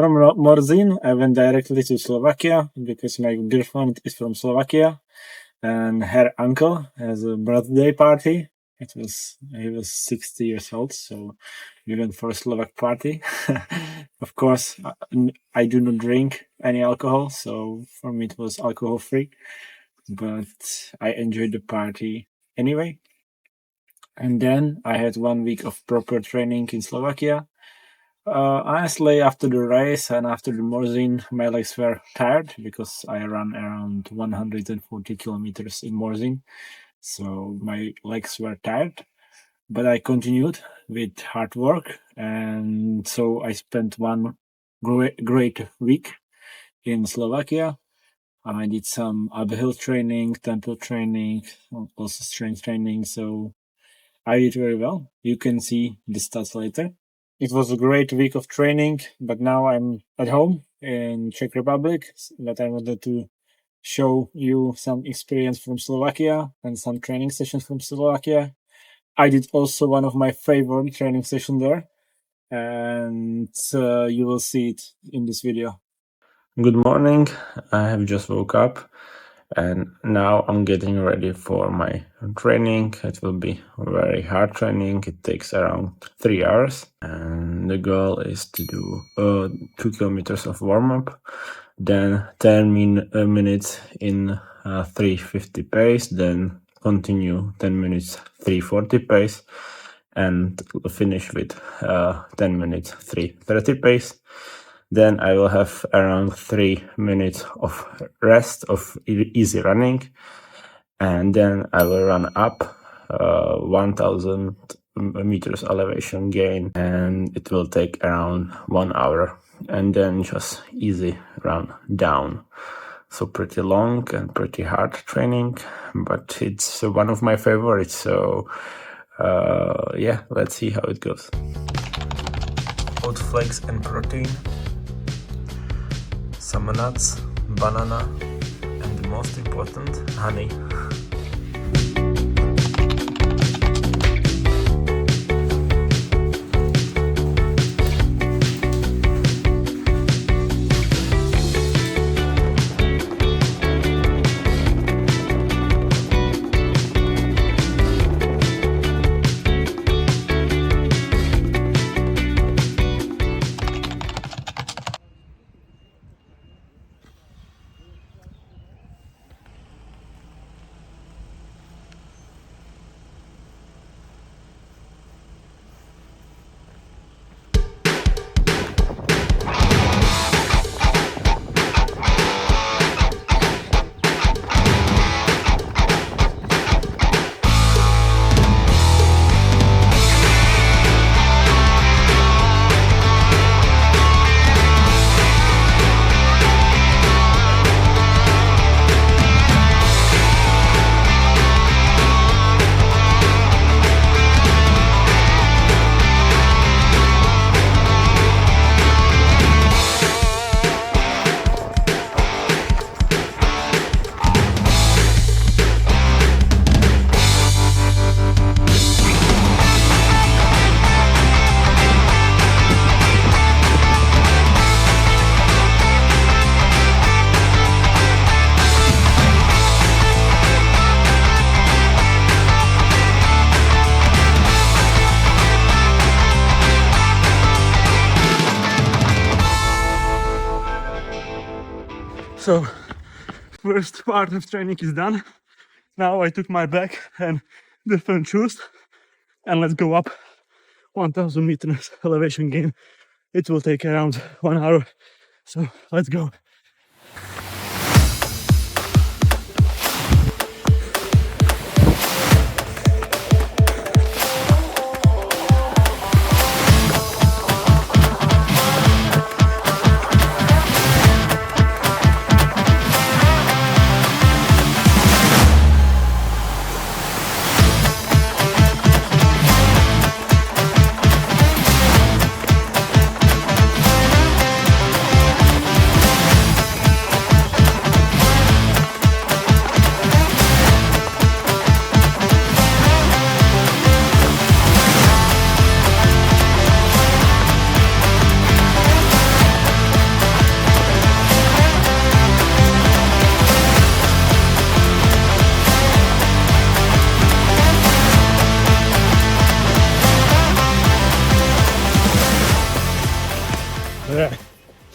From Morzin, I went directly to Slovakia because my girlfriend is from Slovakia, and her uncle has a birthday party. He was 60 years old, so we went for a Slovak party. Of course, I do not drink any alcohol, so for me it was alcohol free. But I enjoyed the party anyway. And then I had 1 week of proper training in Slovakia. Honestly, after the race and after the Morzin, my legs were tired because I ran around 140 kilometers in Morzin. So my legs were tired, but I continued with hard work. And so I spent one great week in Slovakia. I did some uphill training, tempo training, also strength training. So I did very well. You can see the stats later. It was a great week of training, but now I'm at home in Czech Republic. But I wanted to show you some experience from Slovakia and some training sessions from Slovakia. I did also one of my favorite training sessions there, and you will see it in this video. Good morning. I have just woke up and now I'm getting ready for my training. It will be a very hard training. It takes around 3 hours, and the goal is to do 2 kilometers of warm-up, then 10 minutes in 350 pace, then continue 10 minutes 340 pace, and finish with 10 minutes 330 pace. Then I will have around 3 minutes of rest of easy running, and then I will run up 1000 meters elevation gain, and it will take around 1 hour, and then just easy run down. So pretty long and pretty hard training, but it's one of my favorites. So yeah, let's see how it goes. Oat flakes and protein, some nuts, banana, and the most important, honey. So, first part of training is done. Now I took my bag and different shoes, and let's go up 1000 meters elevation gain. It will take around 1 hour. So let's go.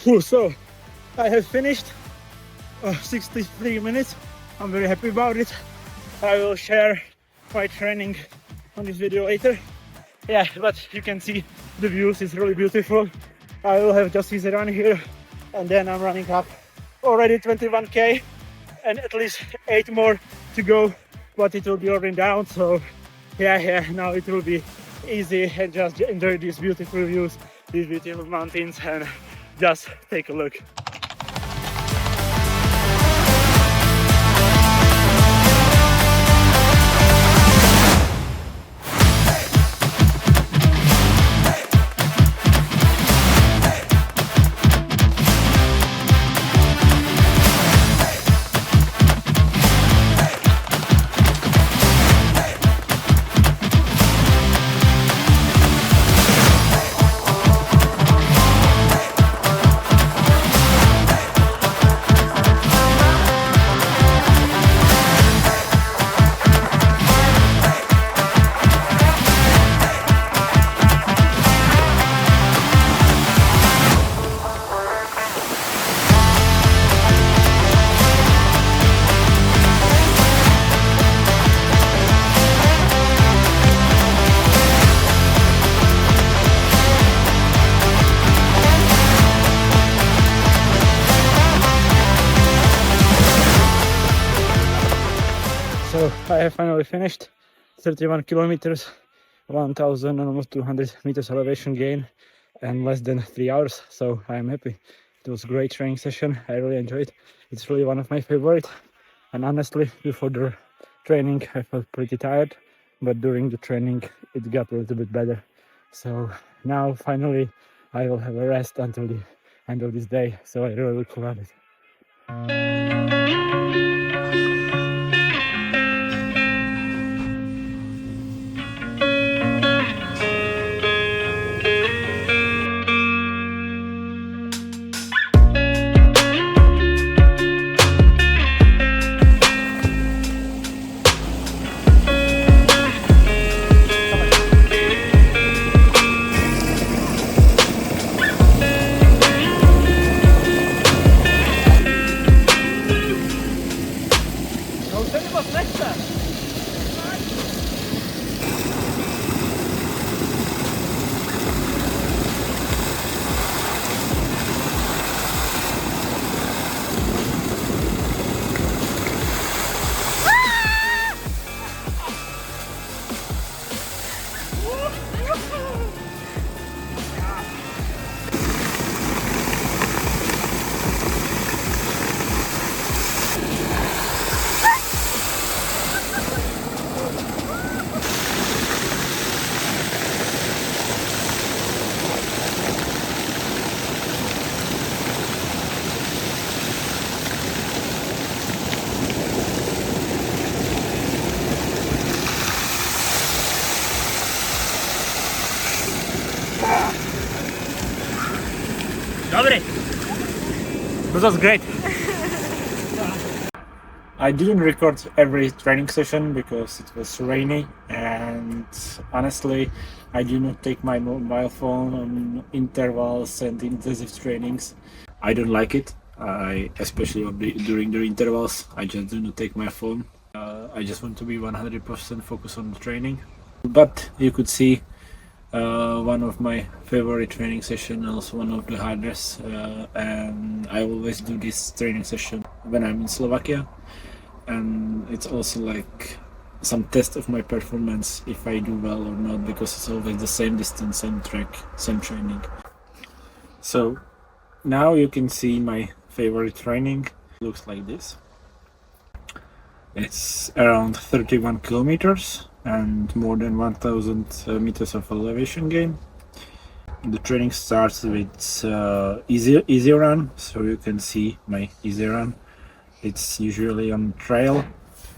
So I have finished 63 minutes. I'm very happy about it. I will share my training on this video later. Yeah, but you can see the views is really beautiful. I will have just easy run here, and then I'm running up already 21k and at least 8 more to go, but it will be already down. So yeah, now it will be easy and just enjoy these beautiful views, these beautiful mountains, and just take a look. So I have finally finished 31 kilometers, 1,000 and almost 200 meters elevation gain, and less than 3 hours. So I am happy. It was a great training session. I really enjoyed it. It's really one of my favorite. And honestly, before the training, I felt pretty tired, but during the training, it got a little bit better. So now finally, I will have a rest until the end of this day. So I really look forward to it. This was great. I didn't record every training session because it was rainy, and honestly, I do not take my mobile phone on intervals and intensive trainings. I don't like it. Especially during the intervals, I just do not take my phone. I just want to be 100% focused on the training. But you could see one of my favorite training sessions, also one of the hardest, and I always do this training session when I'm in Slovakia, and it's also like some test of my performance, if I do well or not, because it's always the same distance, same track, same training. So now you can see my favorite training. It looks like this. It's around 31 kilometers and more than 1,000 meters of elevation gain. The training starts with easy run, so you can see my easy run. It's usually on trail,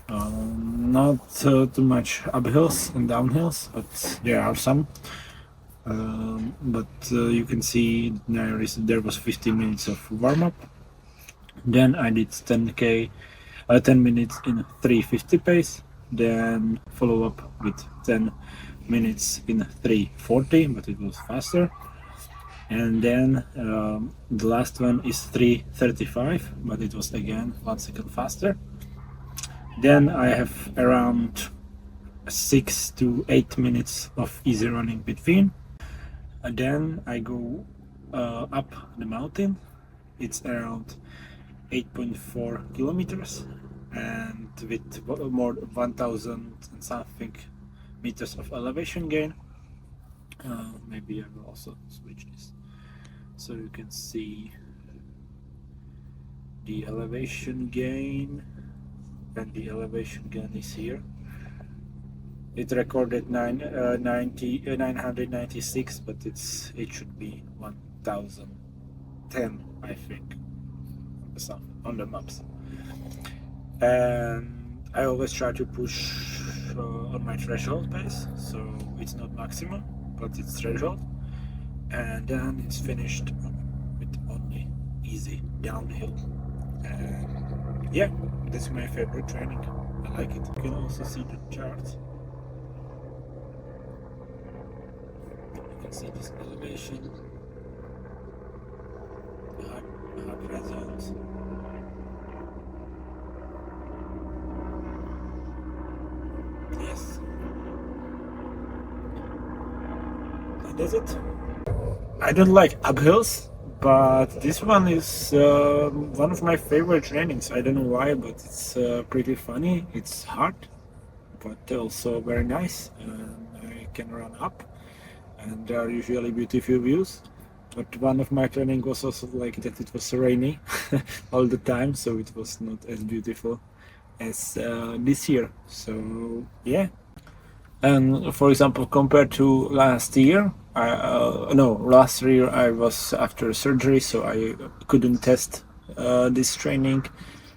not too much uphills and downhills, but there are some. But you can see there was 15 minutes of warm-up. Then I did 10 minutes in 350 pace, then follow up with 10 minutes in 340, but it was faster. And then the last one is 3:35, but it was again 1 second faster. Then I have around 6 to 8 minutes of easy running between, and then I go up the mountain. It's around 8.4 kilometers, and with more 1000 and something meters of elevation gain. Maybe I will also switch this so you can see the elevation gain, and the elevation gain is here. It recorded 996, but it should be 1010, I think, on the maps. And I always try to push on my threshold pace, so it's not maximum, but it's threshold. And then it's finished with only easy downhill. And yeah, that's my favorite training. I like it. You can also see the charts. You can see this elevation, high presence. Yes. And that's it. I don't like uphills, but this one is one of my favorite trainings. I don't know why, but it's pretty funny. It's hard, but also very nice. I can run up, and there are usually beautiful views. But one of my training was also like that. It was rainy all the time, so it was not as beautiful as this year. So yeah. And for example, compared to last year, last year I was after surgery, so I couldn't test this training.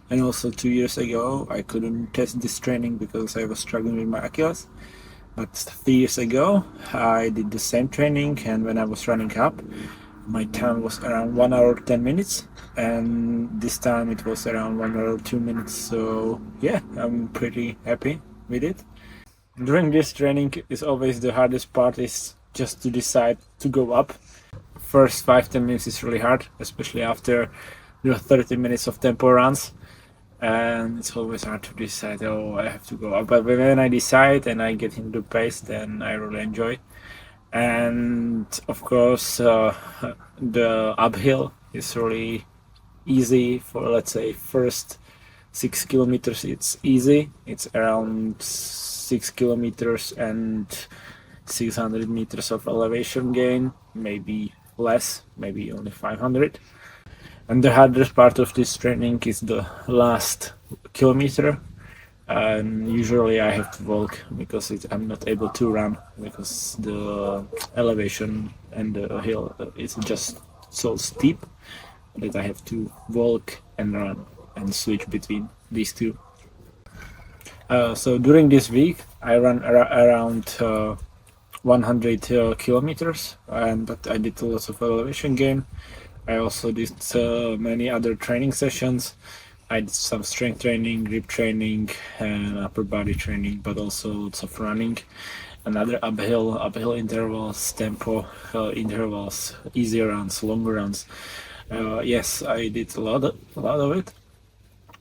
And also 2 years ago, I couldn't test this training because I was struggling with my Achilles. But 3 years ago, I did the same training, and when I was running up, my time was around 1 hour 10 minutes, and this time it was around 1 hour 2 minutes. So yeah, I'm pretty happy with it. During this training is always the hardest part, is just to decide to go up. First 5-10 minutes is really hard, especially after 30 minutes of tempo runs, and it's always hard to decide, oh, I have to go up. But when I decide and I get into pace, then I really enjoy. And of course the uphill is really easy. For, let's say, first 6 kilometers it's easy. It's around 6 kilometers and 600 meters of elevation gain, maybe less, maybe only 500. And the hardest part of this training is the last kilometer, and usually I have to walk because I'm not able to run, because the elevation and the hill is just so steep that I have to walk and run and switch between these two. So during this week I ran around 100 kilometers, but I did lots of elevation gain. I also did many other training sessions. I did some strength training, grip training, and upper body training, but also lots of running, another uphill intervals, tempo intervals, easy runs, long runs. Yes, I did a lot of it.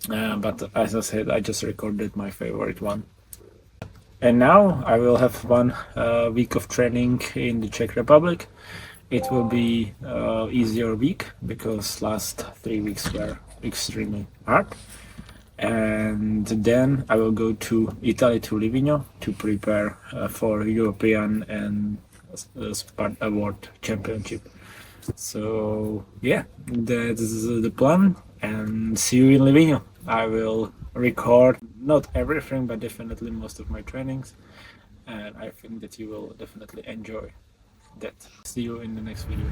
But as I said, I just recorded my favorite one. And now I will have 1 week of training in the Czech Republic. It will be easier week because last 3 weeks were extremely hard. And then I will go to Italy, to Livigno, to prepare for European and Sparta World Championship. So yeah, that is the plan, and see you in Livigno. I will record not everything, but definitely most of my trainings, and I think that you will definitely enjoy that. See you in the next video.